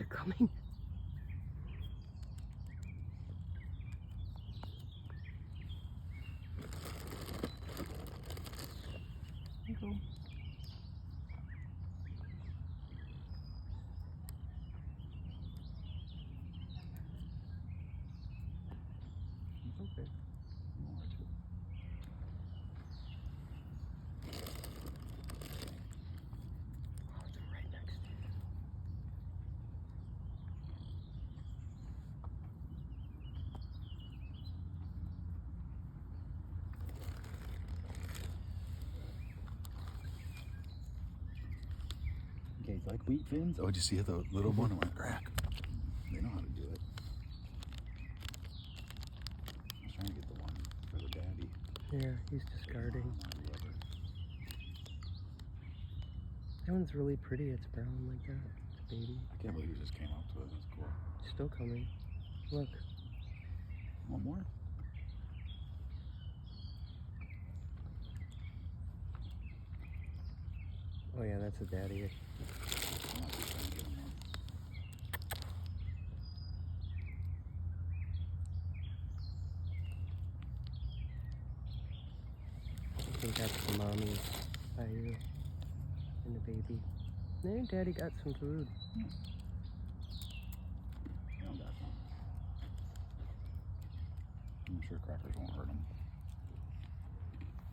coming. There you go. It's okay. I'm all right too. Oh, it's right next to you. Okay, you like wheat fins? Oh, did you see the little one went crack? They know how to do it. I was trying to get the one for the daddy. Yeah, he's discarding. Mom or whoever. That one's really pretty. It's brown like that. It's a baby. I can't believe he just came up to it. That's cool. Still coming. Look. One more? Oh yeah, that's a daddy. I'm not just trying to get him one. I think that's the mommy by you and the baby. There, daddy got some food. Yeah, I got some. I'm sure crackers won't hurt him.